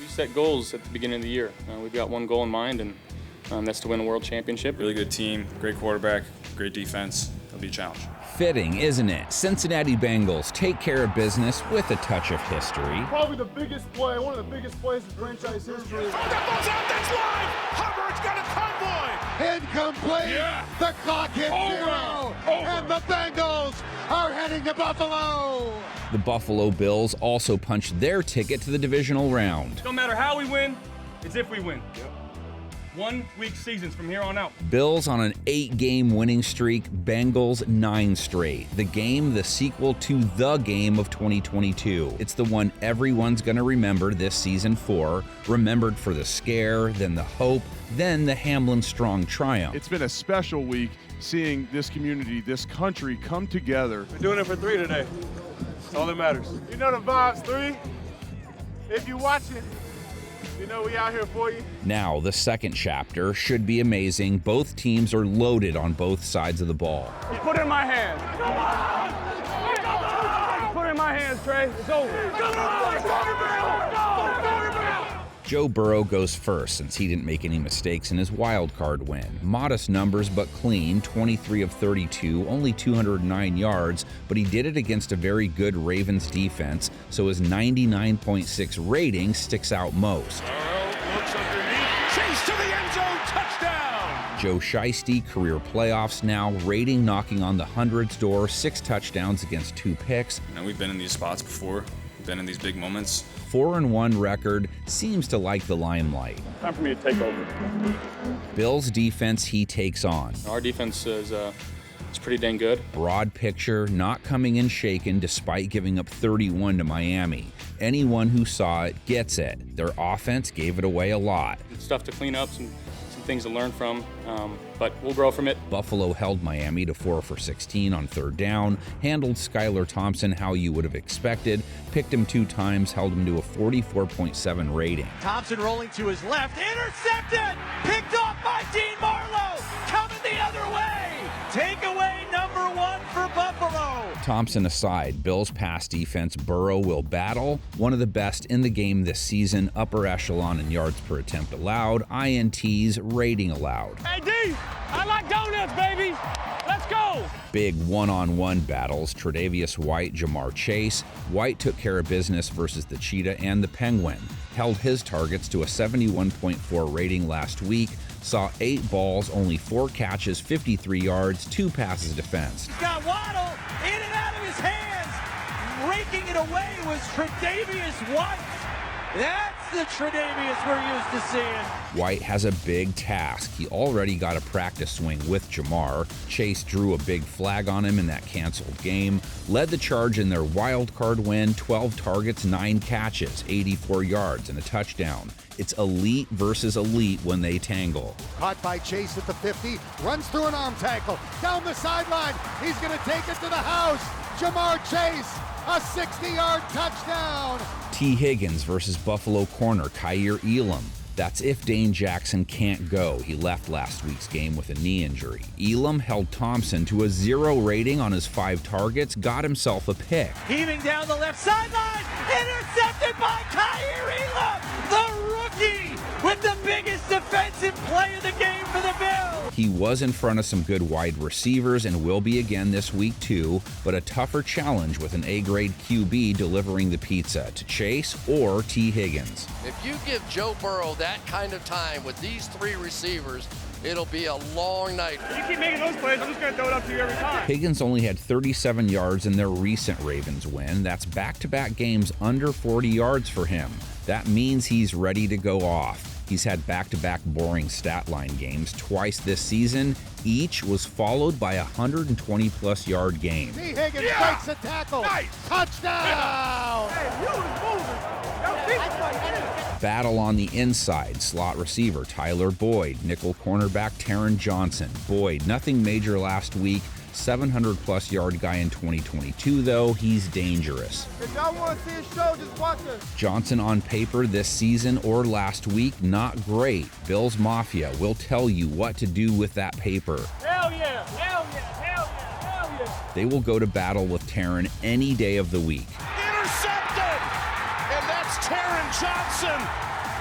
We set goals at the beginning of the year. We've got one goal in mind, and that's to win a world championship. Really good team, great quarterback, great defense. It'll be a challenge. Fitting, isn't it? Cincinnati Bengals take care of business with a touch of history. Probably the biggest play, one of the biggest plays in franchise history. Oh, that ball's out, that's live! Hubbard's got a convoy! Incomplete! Yeah. The clock hits zero! And the Bengals are heading to Buffalo! The Buffalo Bills also punched their ticket to the divisional round. No matter how we win, it's if we win. Yep. 1 week seasons from here on out. Bills on an 8-game winning streak, Bengals 9 straight. The game, the sequel to the game of 2022. It's the one everyone's going to remember this season for. Remembered for the scare, then the hope, then the Hamlin Strong triumph. It's been a special week seeing this community, this country come together. We're doing it for 3 today. That's all that matters. You know the vibes, 3. If you watch it, you know we out here for you. Now, the second chapter should be amazing. Both teams are loaded on both sides of the ball. Just put it in my hands. Come on! Come on! Put it in my hands, Trey. It's over. Come on! Joe Burrow goes first since he didn't make any mistakes in his wild card win. Modest numbers but clean, 23 of 32, only 209 yards, but he did it against a very good Ravens defense, so his 99.6 rating sticks out most. Looks underneath, chase to the end zone, touchdown! Joe Shiesty, career playoffs now, rating knocking on the hundreds door, 6 touchdowns against 2 picks. We've been in these spots before. We've been in these big moments. 4-1 record, seems to like the limelight. Time for me to take over. Bills defense he takes on. Our defense is pretty dang good. Broad picture, not coming in shaken despite giving up 31 to Miami. Anyone who saw it gets it. Their offense gave it away a lot. Stuff to clean up, some things to learn from, but we'll grow from it. Buffalo held Miami to 4 for 16 on 3rd down, handled Skylar Thompson how you would have expected, picked him 2 times, held him to a 44.7 rating. Thompson rolling to his left, intercepted, picked off by Dean Marlowe, coming the other way. Takeaway number 1 for Buffalo. Thompson aside, Bills pass defense Burrow will battle, one of the best in the game this season, upper echelon in yards per attempt allowed, INTs, rating allowed. Hey, D, I like donuts, baby. Let's go. Big one-on-one battles, Tre'Davious White, Jamar Chase. White took care of business versus the Cheetah and the Penguin. Held his targets to a 71.4 rating last week. Saw 8 balls, only 4 catches, 53 yards, 2 passes defensed. He's got Waddle in and out of his hands. Raking it away was Tre'Davious White. That's the Tre'Davious we're used to seeing. White has a big task. He already got a practice swing with Jamar. Chase drew a big flag on him in that canceled game. Led the charge in their wild card win, 12 targets, 9 catches, 84 yards, and a touchdown. It's elite versus elite when they tangle. Caught by Chase at the 50, runs through an arm tackle, down the sideline. He's going to take it to the house. Jamar Chase, a 60-yard touchdown. T. Higgins versus Buffalo corner Kyer Elam. That's if Dane Jackson can't go. He left last week's game with a knee injury. Elam held Thompson to a 0 rating on his 5 targets, got himself a pick. Heaving down the left sideline, intercepted by Kyer Elam, the rookie with the biggest defensive play of the game for the Bills. He was in front of some good wide receivers and will be again this week too, but a tougher challenge with an A-grade QB delivering the pizza to Chase or T. Higgins. If you give Joe Burrow that kind of time with these 3 receivers, it'll be a long night. If you keep making those plays, I'm just going to throw it up to you every time. Higgins only had 37 yards in their recent Ravens win. That's back-to-back games under 40 yards for him. That means he's ready to go off. He's had back-to-back boring stat line games twice this season. Each was followed by a 120-plus yard game. T. Higgins breaks a tackle. Nice. Touchdown! Hey, you was moving. Battle on the inside, slot receiver Tyler Boyd, nickel cornerback Taron Johnson. Boyd, nothing major last week. 700-plus yard guy in 2022, though. He's dangerous. If y'all want to see a show, just watch us. Johnson on paper this season or last week, not great. Bills Mafia will tell you what to do with that paper. Hell yeah, hell yeah, hell yeah, hell yeah. They will go to battle with Taron any day of the week. Intercepted! And that's Taron Johnson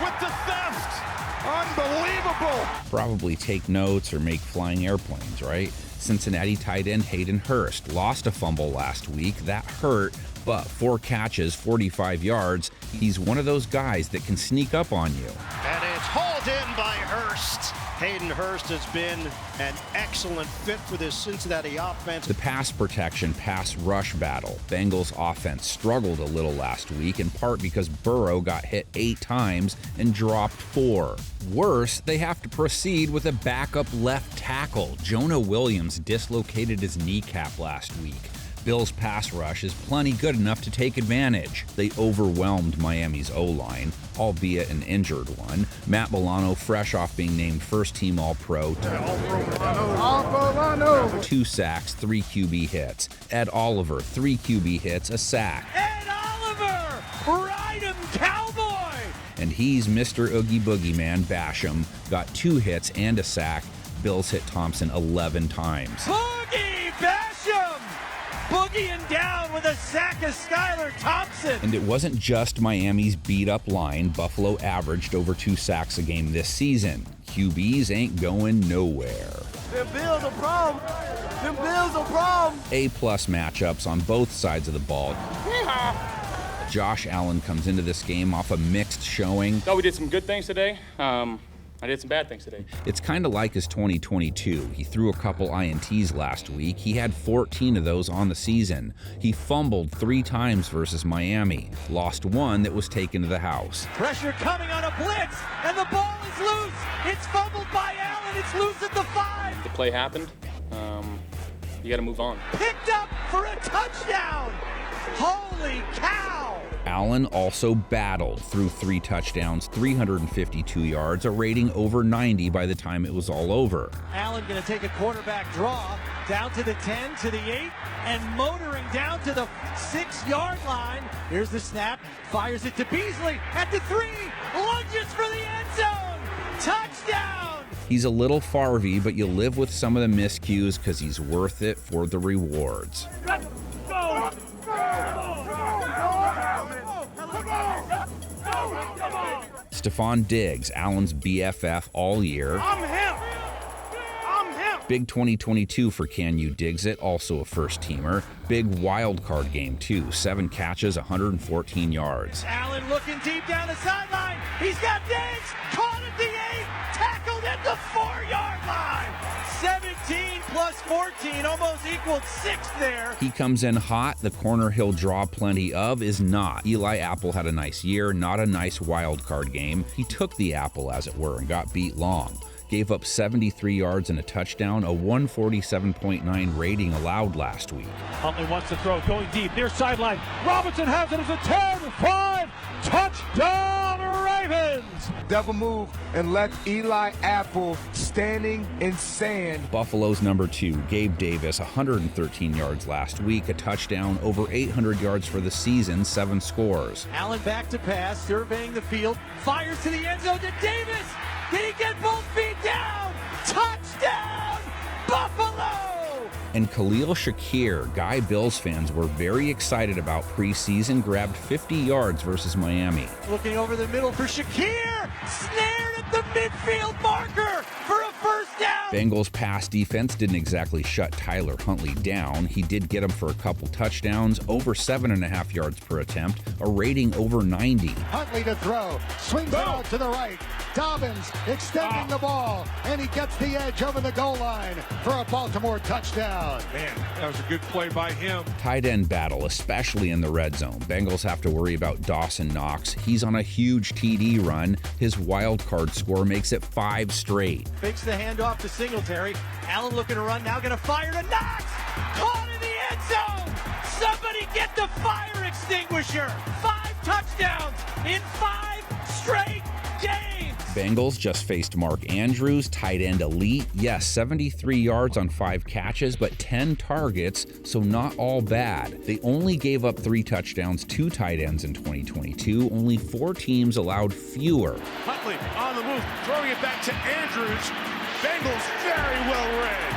with the theft. Unbelievable. Probably take notes or make flying airplanes, right? Cincinnati tight end Hayden Hurst lost a fumble last week. That hurt, but 4 catches, 45 yards. He's one of those guys that can sneak up on you. And it's hauled in by Hurst. Hayden Hurst has been an excellent fit for this Cincinnati offense. The pass protection, pass rush battle. Bengals offense struggled a little last week, in part because Burrow got hit 8 times and dropped 4. Worse, they have to proceed with a backup left tackle. Jonah Williams dislocated his kneecap last week. Bills' pass rush is plenty good enough to take advantage. They overwhelmed Miami's O-line, albeit an injured one. Matt Milano, fresh off being named first-team All-Pro. 2 sacks, 3 QB hits. Ed Oliver, 3 QB hits, a sack. Ed Oliver! Ride him, cowboy! And he's Mr. Oogie Boogie Man, Basham, got 2 hits and a sack. Bills hit Thompson 11 times. Boogie Basham! Boogieing down with a sack of Skylar Thompson. And it wasn't just Miami's beat-up line. Buffalo averaged over 2 sacks a game this season. QBs ain't going nowhere. Them Bills a problem. Them Bills a problem. A-plus matchups on both sides of the ball. Josh Allen comes into this game off a mixed showing. Thought we did some good things today. I did some bad things today. It's kind of like his 2022. He threw a couple INTs last week. He had 14 of those on the season. He fumbled 3 times versus Miami. Lost 1 that was taken to the house. Pressure coming on a blitz, and the ball is loose. It's fumbled by Allen. It's loose at the 5. The play happened. You got to move on. Picked up for a touchdown. Holy cow. Allen also battled through 3 touchdowns, 352 yards, a rating over 90 by the time it was all over. Allen going to take a quarterback draw down to the 10, to the 8, and motoring down to the 6-yard line. Here's the snap, fires it to Beasley at the 3, lunges for the end zone. Touchdown! He's a little Favre, but you live with some of the miscues because he's worth it for the rewards. Let's go! Stephon Diggs, Allen's BFF all year. I'm him! Big 2022 for Can You Diggs It, also a first-teamer. Big wild card game, too. 7 catches, 114 yards. Allen looking deep down the sideline. He's got Diggs, caught at the 8, tackled at the 4-yard line. 17 plus 14 almost equaled 6 there. He comes in hot. The corner he'll draw plenty of is not. Eli Apple had a nice year, not a nice wild card game. He took the apple, as it were, and got beat long. Gave up 73 yards and a touchdown, a 147.9 rating allowed last week. Huntley wants to throw, going deep, near sideline. Robinson has it as a 10-5. Touchdown, Ravens! Double move and let Eli Apple standing in sand. Buffalo's number 2, Gabe Davis, 113 yards last week, a touchdown, over 800 yards for the season, 7 scores. Allen back to pass, surveying the field, fires to the end zone to Davis. Did he get both feet down? Touchdown, Buffalo! And Khalil Shakir, guy Bills fans were very excited about preseason, grabbed 50 yards versus Miami. Looking over the middle for Shakir, snared at the midfield marker for a first down. Bengals pass defense didn't exactly shut Tyler Huntley down. He did get him for a couple touchdowns, over 7.5 yards per attempt, a rating over 90. Huntley to throw, swings it out to the right. Dobbins extending the ball, and he gets the edge over the goal line for a Baltimore touchdown. Man, that was a good play by him. Tight end battle, especially in the red zone. Bengals have to worry about Dawson Knox. He's on a huge TD run. His wild card score makes it 5 straight. Fakes the handoff to Singletary. Allen looking to run, now going to fire to Knox. Caught in the end zone. Somebody get the fire extinguisher. 5 touchdowns in 5 straight games. Bengals just faced Mark Andrews, tight end elite. Yes, 73 yards on 5 catches, but 10 targets, so not all bad. They only gave up 3 touchdowns, 2 tight ends in 2022. Only 4 teams allowed fewer. Huntley on the move, throwing it back to Andrews. Bengals very well read.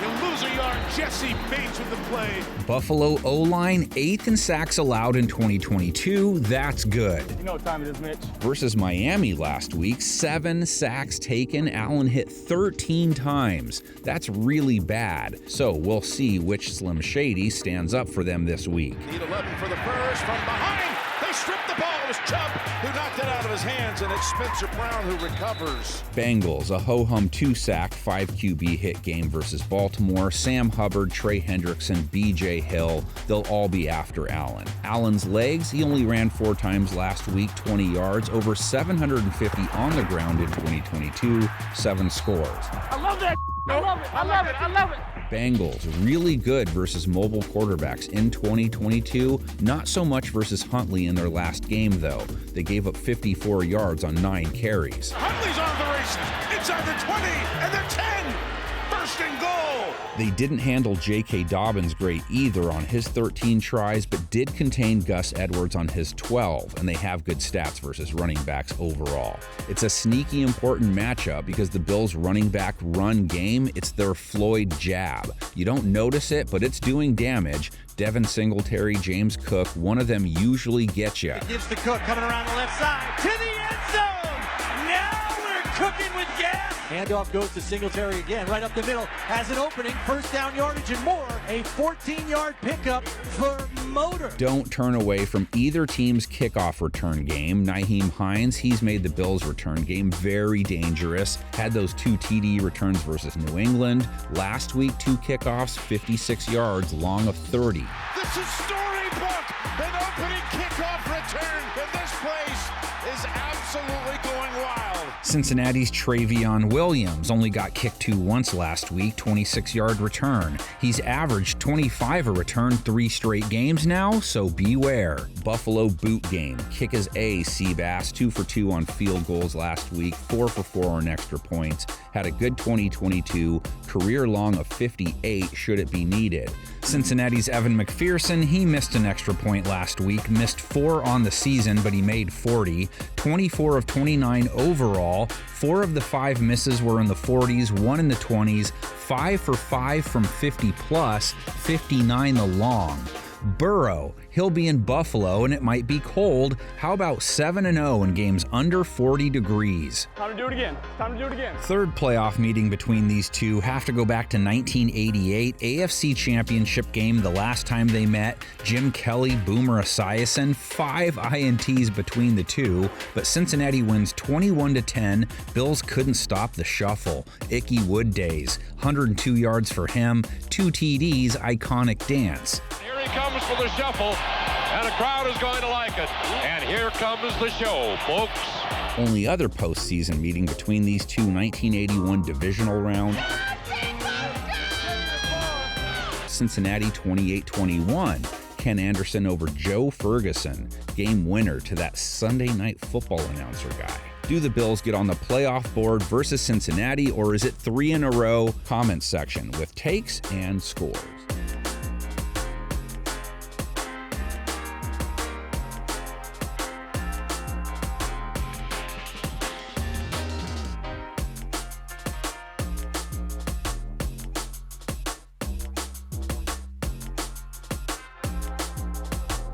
He'll lose a yard. Jesse Bates with the play. Buffalo O-line 8th in sacks allowed in 2022. That's good. You know what time it is, Mitch. Versus Miami last week, 7 sacks taken. Allen hit 13 times. That's really bad. So we'll see which Slim Shady stands up for them this week. Need 11 for the first from behind. They stripped the ball. It was Chubb who knocked it out of his hands, and it's Spencer Brown who recovers. Bengals, a ho-hum 2-sack, 5 QB hit game versus Baltimore. Sam Hubbard, Trey Hendrickson, B.J. Hill, they'll all be after Allen. Allen's legs, he only ran 4 times last week, 20 yards, over 750 on the ground in 2022, 7 scores. I love that. I love it. I love it. I love it. Bengals, really good versus mobile quarterbacks in 2022. Not so much versus Huntley in their last game, though. They gave up 54 yards on 9 carries. Huntley's on the races. Inside the 20 and the 10. First and goal. They didn't handle J.K. Dobbins great either on his 13 tries, but did contain Gus Edwards on his 12, and they have good stats versus running backs overall. It's a sneaky important matchup because the Bills' running back run game, it's their Floyd jab. You don't notice it, but it's doing damage. Devin Singletary, James Cook, one of them usually gets you. Gives to Cook coming around the left side to the end zone. Now we're cooking with gas. Handoff goes to Singletary again, right up the middle. Has an opening, first down yardage and more. A 14-yard pickup for Motor. Don't turn away from either team's kickoff return game. Nyheim Hines, he's made the Bills' return game very dangerous. Had those 2 TD returns versus New England. Last week, 2 kickoffs, 56 yards, long of 30. This is storybook. An opening kickoff return. And this place is absolutely going wild. Cincinnati's Travion Williams only got kicked to once last week, 26-yard return. He's averaged 25 a return 3 straight games now, so beware. Buffalo boot game. Kick is A, Seabass, 2 for 2 on field goals last week, 4 for 4 on extra points. Had a good 2022, career long of 58 should it be needed. Cincinnati's Evan McPherson, he missed an extra point last week, missed 4 on the season, but he made 40. 24 of 29 overall, 4 of the 5 misses were in the 40s, 1 in the 20s, 5 for 5 from 50 plus, 59 the long. Burrow, he'll be in Buffalo and it might be cold. How about 7-0 in games under 40 degrees? Time to do it again. Time to do it again. Third playoff meeting between these two have to go back to 1988, AFC Championship game, the last time they met. Jim Kelly, Boomer Esiason, 5 INTs between the two, but Cincinnati wins 21-10. Bills couldn't stop the shuffle. Icky Wood days, 102 yards for him, 2 TDs, iconic dance. Here he comes for the shuffle, and the crowd is going to like it. And here comes the show, folks. Only other postseason meeting between these two, 1981 divisional round. Cincinnati 28-21. Ken Anderson over Joe Ferguson. Game winner to that Sunday Night Football announcer guy. Do the Bills get on the playoff board versus Cincinnati, or is it 3 in a row? Comments section with takes and scores.